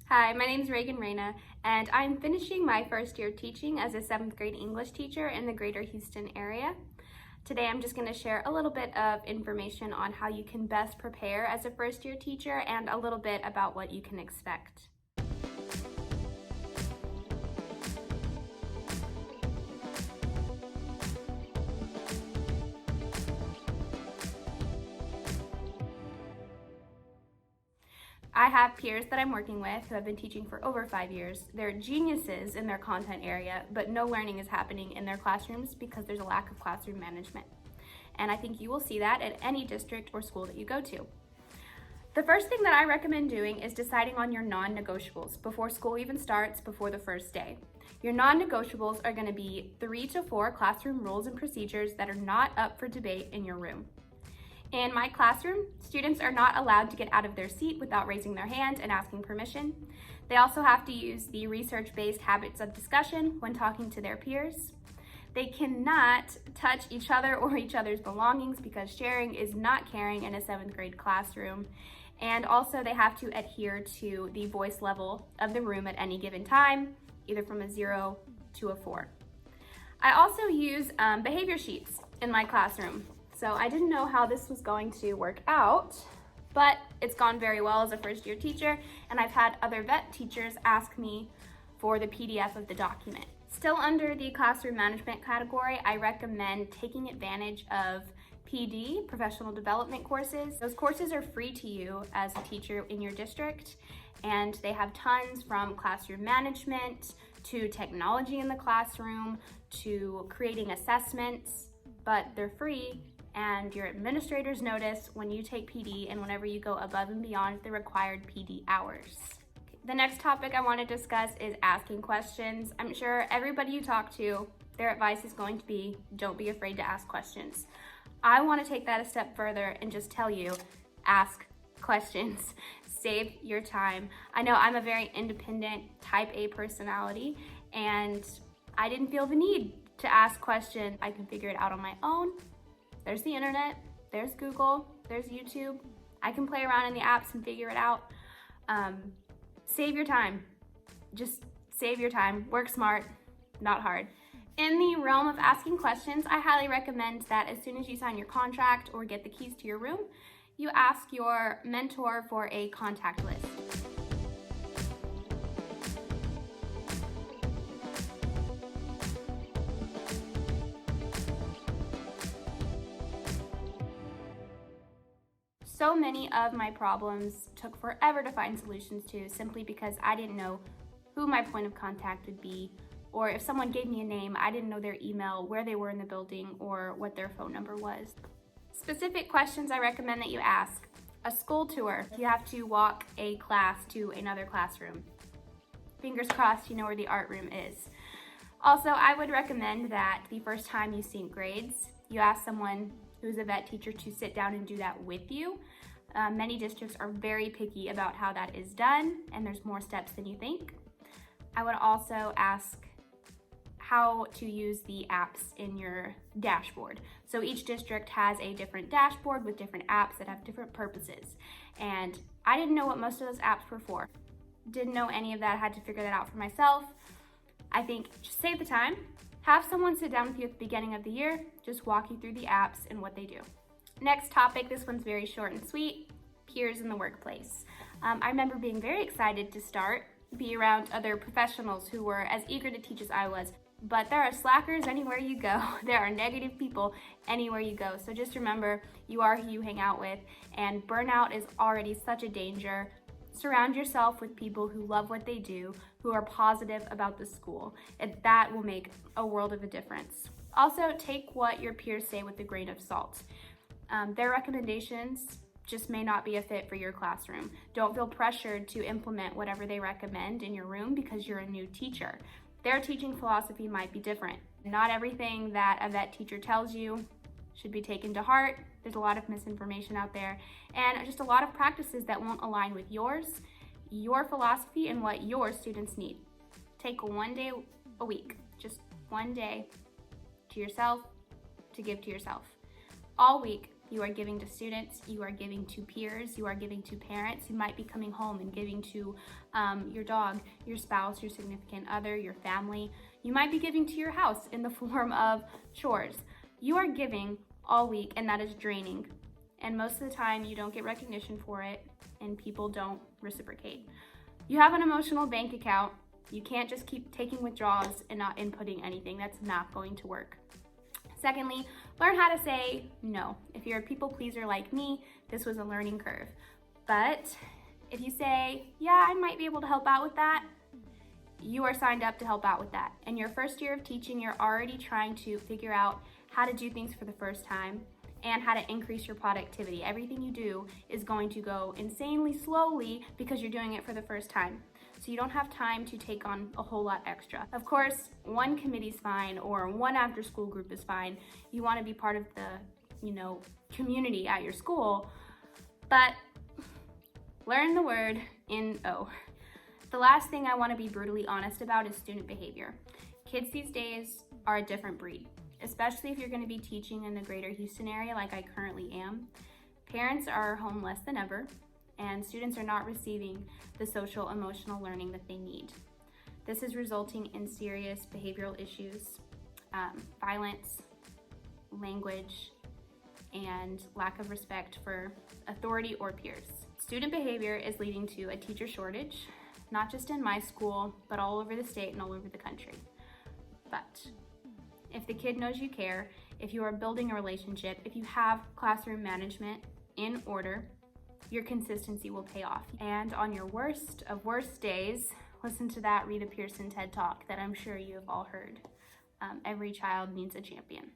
Hi, my name is Reagan Reyna, and I'm finishing my first year teaching as a 7th grade English teacher in the greater Houston area. Today I'm just going to share a little bit of information on how you can best prepare as a first year teacher and a little bit about what you can expect. I have peers that I'm working with who have been teaching for over 5 years. They're geniuses in their content area, but no learning is happening in their classrooms because there's a lack of classroom management. And I think you will see that at any district or school that you go to. The first thing that I recommend doing is deciding on your non-negotiables before school even starts, before the first day. Your non-negotiables are going to be 3 to 4 classroom rules and procedures that are not up for debate in your room. In my classroom, students are not allowed to get out of their seat without raising their hand and asking permission. They also have to use the research-based habits of discussion when talking to their peers. They cannot touch each other or each other's belongings because sharing is not caring in a 7th grade classroom. And also they have to adhere to the voice level of the room at any given time, either from a 0 to a 4. I also use behavior sheets in my classroom. So I didn't know how this was going to work out, but it's gone very well as a first year teacher, and I've had other vet teachers ask me for the PDF of the document. Still under the classroom management category, I recommend taking advantage of PD, professional development courses. Those courses are free to you as a teacher in your district, and they have tons from classroom management to technology in the classroom to creating assessments, but they're free. And your administrators notice when you take PD and whenever you go above and beyond the required PD hours. The next topic I want to discuss is asking questions. I'm sure everybody you talk to, their advice is going to be, don't be afraid to ask questions. I want to take that a step further and just tell you, ask questions. Save your time. I know I'm a very independent type A personality, and I didn't feel the need to ask questions. I can figure it out on my own. There's the internet, there's Google, there's YouTube. I can play around in the apps and figure it out. Save your time. Just save your time. Work smart, not hard. In the realm of asking questions, I highly recommend that as soon as you sign your contract or get the keys to your room, you ask your mentor for a contact list. So many of my problems took forever to find solutions to simply because I didn't know who my point of contact would be, or if someone gave me a name, I didn't know their email, where they were in the building, or what their phone number was. Specific questions I recommend that you ask. A school tour, you have to walk a class to another classroom. Fingers crossed you know where the art room is. Also, I would recommend that the first time you sync grades, you ask someone who's a vet teacher to sit down and do that with you. Many districts are very picky about how that is done, and there's more steps than you think. I would also ask how to use the apps in your dashboard. So each district has a different dashboard with different apps that have different purposes. And I didn't know what most of those apps were for. Didn't know any of that, had to figure that out for myself. I think just save the time. Have someone sit down with you at the beginning of the year, just walk you through the apps and what they do. Next topic, this one's very short and sweet, peers in the workplace. I remember being very excited to be around other professionals who were as eager to teach as I was, but there are slackers anywhere you go. There are negative people anywhere you go. So just remember, you are who you hang out with, and burnout is already such a danger. Surround yourself with people who love what they do, who are positive about the school, and that will make a world of a difference. Also, take what your peers say with a grain of salt. Their recommendations just may not be a fit for your classroom. Don't feel pressured to implement whatever they recommend in your room because you're a new teacher. Their teaching philosophy might be different. Not everything that a vet teacher tells you should be taken to heart. There's a lot of misinformation out there and just a lot of practices that won't align with yours, your philosophy, and what your students need. Take one day a week, just one day to yourself to give to yourself. All week, You are giving to students, you are giving to peers, you are giving to parents. You might be coming home and giving to your dog, your spouse, your significant other, your family. You might be giving to your house in the form of chores. You are giving all week, and that is draining. And most of the time you don't get recognition for it, and people don't reciprocate. You have an emotional bank account. You can't just keep taking withdrawals and not inputting anything. That's not going to work. Secondly, learn how to say no. If you're a people pleaser like me, this was a learning curve. But if you say, yeah, I might be able to help out with that, you are signed up to help out with that. In your first year of teaching, you're already trying to figure out how to do things for the first time and how to increase your productivity. Everything you do is going to go insanely slowly because you're doing it for the first time. So you don't have time to take on a whole lot extra. Of course, one committee's fine or one after school group is fine. You want to be part of the, community at your school, but learn the word NO. The last thing I want to be brutally honest about is student behavior. Kids these days are a different breed, especially if you're going to be teaching in the greater Houston area like I currently am. Parents are home less than ever, and students are not receiving the social emotional learning that they need. This is resulting in serious behavioral issues, violence, language, and lack of respect for authority or peers. Student behavior is leading to a teacher shortage, not just in my school, but all over the state and all over the country. But if the kid knows you care, if you are building a relationship, if you have classroom management in order, your consistency will pay off. And on your worst of worst days, listen to that Rita Pierson TED Talk that I'm sure you have all heard. Every child needs a champion.